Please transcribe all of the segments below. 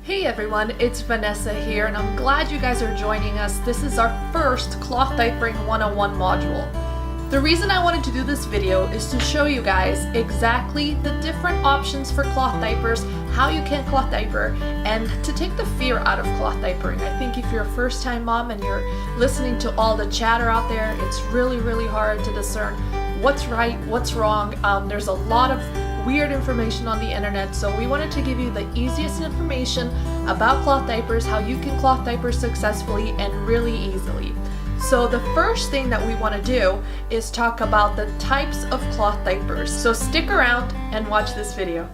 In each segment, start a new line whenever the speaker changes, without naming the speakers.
Hey everyone, it's Vanessa here and I'm glad you guys are joining us. This is our first Cloth Diapering 101 module. The reason I wanted to do this video is to show you guys exactly the different options for cloth diapers, how you can cloth diaper, and to take the fear out of cloth diapering. I think if you're a first-time mom and you're listening to all the chatter out there, it's really hard to discern what's right, what's wrong. There's a lot of weird information on the internet, so we wanted to give you the easiest information about cloth diapers, how you can cloth diapers successfully and really easily. So the first thing that we want to do is talk about the types of cloth diapers. So stick around and watch this video.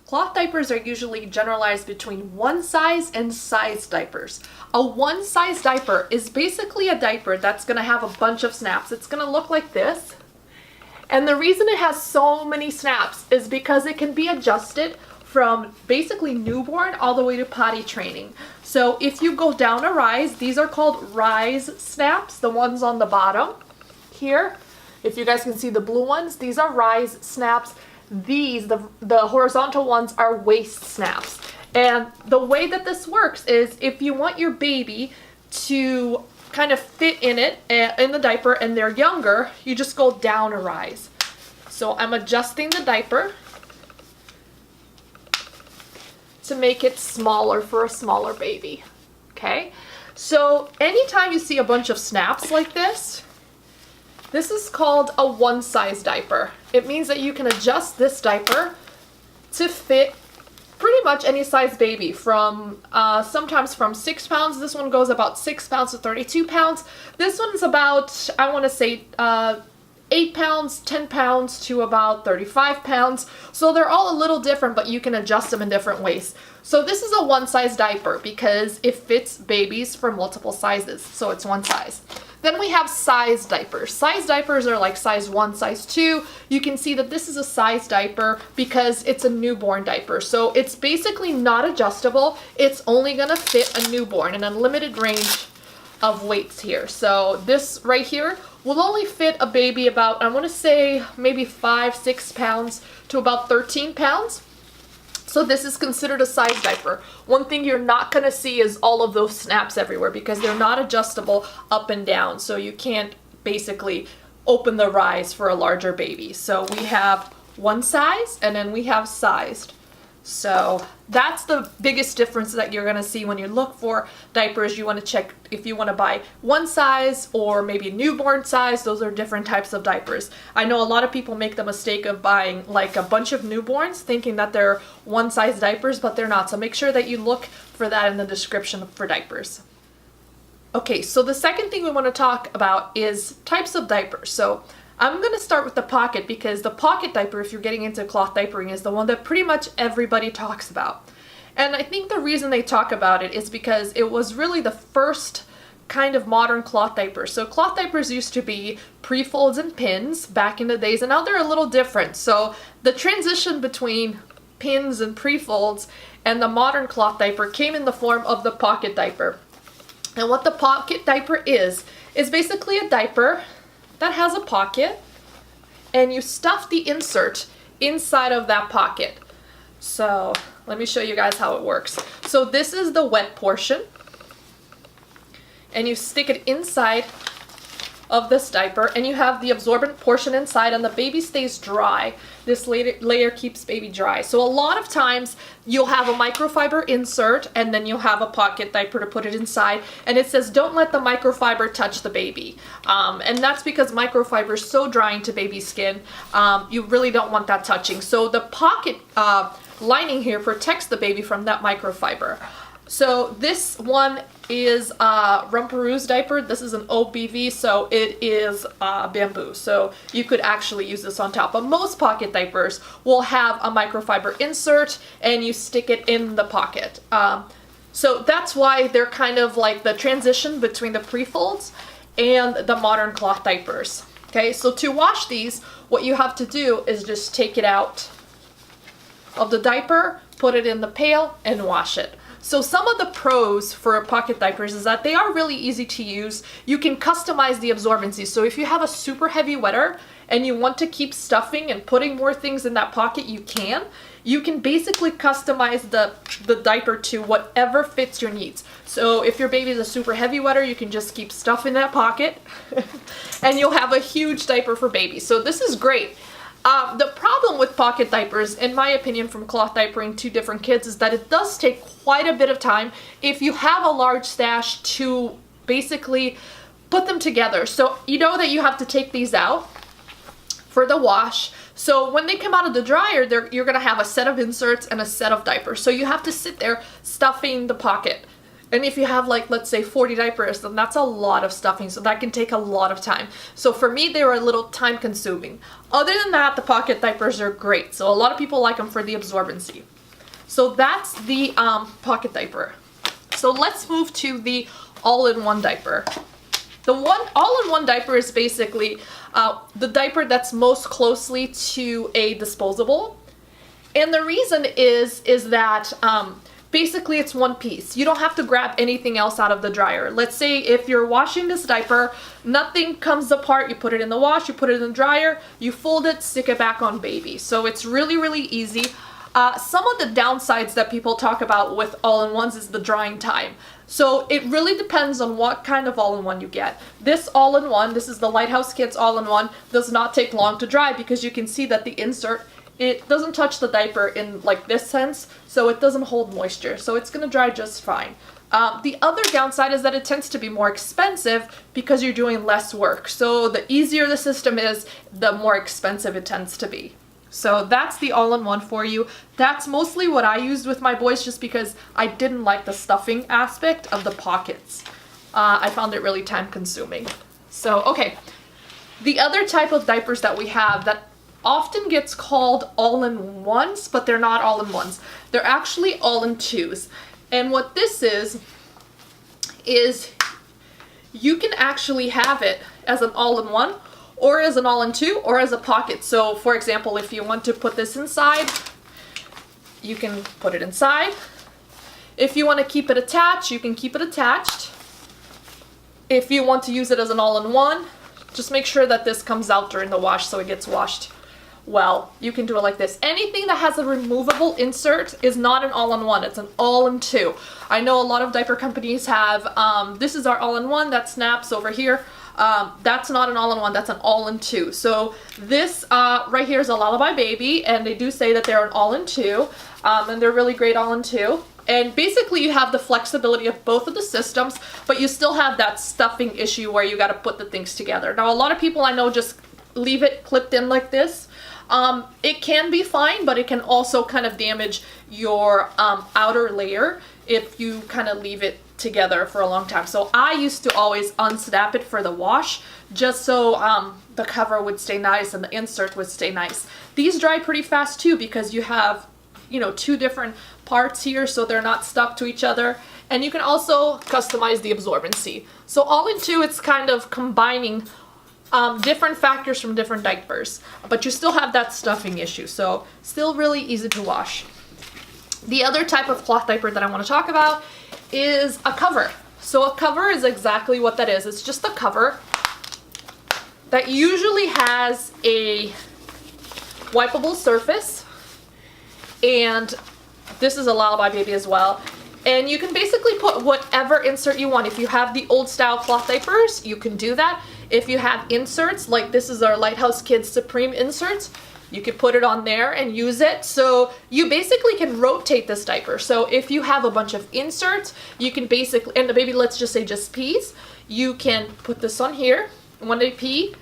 Cloth diapers are usually generalized between one size and size diapers. A one size diaper is basically a diaper that's going to have a bunch of snaps. It's going to look like this. And the reason it has so many snaps is because it can be adjusted from basically newborn all the way to potty training. So if you go down a rise, these are called rise snaps, the ones on the bottom here. If you guys can see the blue ones, these are rise snaps. These, the horizontal ones, are waist snaps. And the way that this works is if you want your baby to kind of fit in it, in the diaper, and they're younger, you just go down a rise. So I'm adjusting the diaper to make it smaller for a smaller baby. Okay, so anytime you see a bunch of snaps like this is called a one size diaper. It means that you can adjust this diaper to fit pretty much any size baby, from sometimes from 6 pounds. This one goes about 6 pounds to 32 pounds. This one's about, I want to say 8 pounds, 10 pounds to about 35 pounds. So they're all a little different, but you can adjust them in different ways. So this is a one size diaper because it fits babies for multiple sizes. So it's one size. Then we have size diapers. Size diapers are like size 1, size 2. You can see that this is a size diaper because it's a newborn diaper. So it's basically not adjustable. It's only gonna fit a newborn, an unlimited range of weights here. So this right here will only fit a baby about, I wanna say maybe 5-6 pounds to about 13 pounds. So this is considered a size diaper. One thing you're not gonna see is all of those snaps everywhere because they're not adjustable up and down. So you can't basically open the rise for a larger baby. So we have one size and then we have sized. So that's the biggest difference that you're gonna see when you look for diapers. You wanna check if you wanna buy one size or maybe newborn size. Those are different types of diapers. I know a lot of people make the mistake of buying like a bunch of newborns thinking that they're one size diapers, but they're not. So make sure that you look for that in the description for diapers. Okay, so the second thing we wanna talk about is types of diapers. So I'm going to start with the pocket because the pocket diaper, if you're getting into cloth diapering, is the one that pretty much everybody talks about. And I think the reason they talk about it is because it was really the first kind of modern cloth diaper. So cloth diapers used to be pre-folds and pins back in the days, and now they're a little different. So the transition between pins and pre-folds and the modern cloth diaper came in the form of the pocket diaper. And what the pocket diaper is basically a diaper that has a pocket, and you stuff the insert inside of that pocket. So let me show you guys how it works. So this is the wet portion, and you stick it inside of this diaper, and you have the absorbent portion inside, and the baby stays dry. This layer keeps baby dry. So a lot of times you'll have a microfiber insert and then you'll have a pocket diaper to put it inside, and it says don't let the microfiber touch the baby. And that's because microfiber is so drying to baby skin, you really don't want that touching. So the pocket lining here protects the baby from that microfiber. So this one is a 𝗟𝗶𝘆𝘀𝘀 diaper. This is an OBV, so it is bamboo. So you could actually use this on top. But most pocket diapers will have a microfiber insert and you stick it in the pocket. So that's why they're kind of like the transition between the pre-folds and the modern cloth diapers. Okay, so to wash these, what you have to do is just take it out of the diaper, put it in the pail, and wash it. So some of the pros for pocket diapers is that they are really easy to use. You can customize the absorbency. So if you have a super heavy wetter and you want to keep stuffing and putting more things in that pocket, you can. you can basically customize the diaper to whatever fits your needs. So if your baby is a super heavy wetter, you can just keep stuff in that pocket and you'll have a huge diaper for baby. So this is great. The problem with pocket diapers, in my opinion, from cloth diapering 2 different kids, is that it does take quite a bit of time if you have a large stash to basically put them together. So you know that you have to take these out for the wash. So when they come out of the dryer, you're gonna have a set of inserts and a set of diapers. So you have to sit there stuffing the pocket. And if you have, like, let's say 40 diapers, then that's a lot of stuffing, so that can take a lot of time. So for me, they were a little time consuming. Other than that, the pocket diapers are great. So a lot of people like them for the absorbency. So that's the pocket diaper. So let's move to the all-in-one diaper. The all-in-one diaper is basically the diaper that's most closely to a disposable. And the reason is that basically it's one piece. You don't have to grab anything else out of the dryer. Let's say if you're washing this diaper, nothing comes apart, you put it in the wash, you put it in the dryer, you fold it, stick it back on baby. So it's really, really easy. Some of the downsides that people talk about with all-in-ones is the drying time. So it really depends on what kind of all-in-one you get. This all-in-one, this is the Lighthouse Kids all-in-one, does not take long to dry because you can see that the insert, it doesn't touch the diaper in like this sense, so it doesn't hold moisture. So it's gonna dry just fine. The other downside is that it tends to be more expensive because you're doing less work. So the easier the system is, the more expensive it tends to be. So that's the all-in-one for you. That's mostly what I used with my boys just because I didn't like the stuffing aspect of the pockets. I found it really time consuming. So, okay. The other type of diapers that we have that often gets called all-in-ones, but they're not all-in-ones. They're actually all-in-twos. And what this is you can actually have it as an all-in-one, or as an all-in-two, or as a pocket. So for example, if you want to put this inside, you can put it inside. If you want to keep it attached, you can keep it attached. If you want to use it as an all-in-one, just make sure that this comes out during the wash so it gets washed well. You can do it like this. Anything that has a removable insert is not an all-in-one, it's an all-in-two. I know a lot of diaper companies have, this is our all-in-one that snaps over here. That's not an all-in-one, that's an all-in-two. So this right here is a Lullaby Baby, and they do say that they're an all-in-two, and they're really great all-in-two. And basically you have the flexibility of both of the systems, but you still have that stuffing issue where you got to put the things together. Now a lot of people I know just leave it clipped in like this. It can be fine, but it can also kind of damage your outer layer if you kind of leave it together for a long time. So I used to always unsnap it for the wash just so the cover would stay nice and the insert would stay nice. These dry pretty fast too because you have, you know, 2 different parts here so they're not stuck to each other. And you can also customize the absorbency. So all-in-two, it's kind of combining different factors from different diapers, but you still have that stuffing issue, so still really easy to wash. The other type of cloth diaper that I want to talk about is a cover. So a cover is exactly what that is. It's just a cover that usually has a wipeable surface, and this is a Lullaby Baby as well. And you can basically put whatever insert you want. If you have the old style cloth diapers, you can do that. If you have inserts, like this is our Lighthouse Kids Supreme inserts, you can put it on there and use it. So you basically can rotate this diaper. So if you have a bunch of inserts, you can basically, and the baby, let's just say just pees, you can put this on here. When they pee,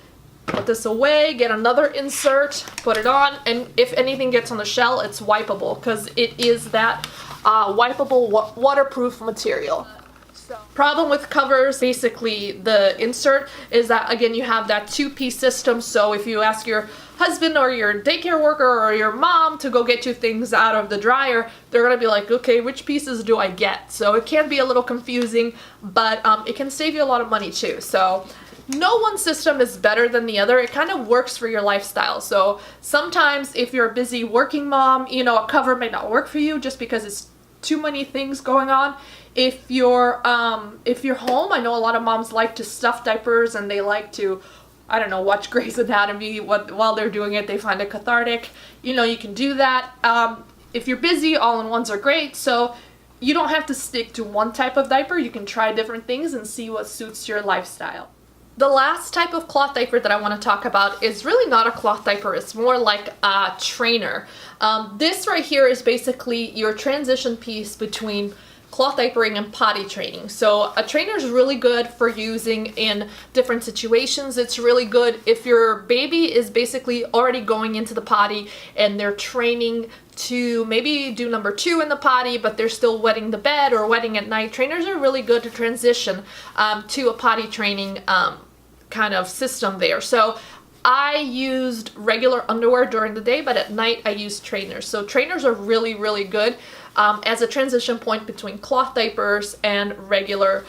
put this away, get another insert, put it on, and if anything gets on the shell, it's wipeable because it is that wipeable waterproof material. Problem with covers, basically the insert, is that again you have that 2-piece system. So if you ask your husband or your daycare worker or your mom to go get you things out of the dryer, they're gonna be like, okay, which pieces do I get? So it can be a little confusing, but it can save you a lot of money too. So no one system is better than the other. It kind of works for your lifestyle. So sometimes if you're a busy working mom, you know, a cover may not work for you just because it's too many things going on. If you're home, I know a lot of moms like to stuff diapers and they like to, I don't know, watch Grey's Anatomy while they're doing it. They find it cathartic. You know, you can do that. if you're busy, all-in-ones are great, so you don't have to stick to one type of diaper. You can try different things and see what suits your lifestyle. The last type of cloth diaper that I want to talk about is really not a cloth diaper, it's more like a trainer. This right here is basically your transition piece between cloth diapering and potty training. So a trainer is really good for using in different situations. It's really good if your baby is basically already going into the potty and they're training to maybe do number 2 in the potty, but they're still wetting the bed or wetting at night. Trainers are really good to transition to a potty training kind of system there. So I used regular underwear during the day, but at night I used trainers. So trainers are really, really good as a transition point between cloth diapers and regular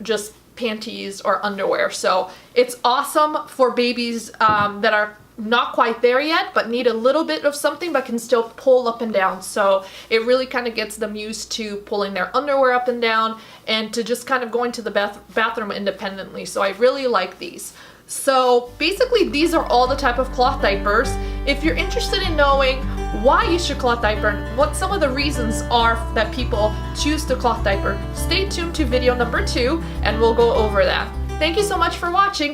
just panties or underwear. So it's awesome for babies that are not quite there yet, but need a little bit of something, but can still pull up and down. So it really kind of gets them used to pulling their underwear up and down and to just kind of going to the bathroom independently. So I really like these. So basically these are all the type of cloth diapers. If you're interested in knowing why you should cloth diaper and what some of the reasons are that people choose to cloth diaper, stay tuned to video number 2 and we'll go over that. Thank you so much for watching.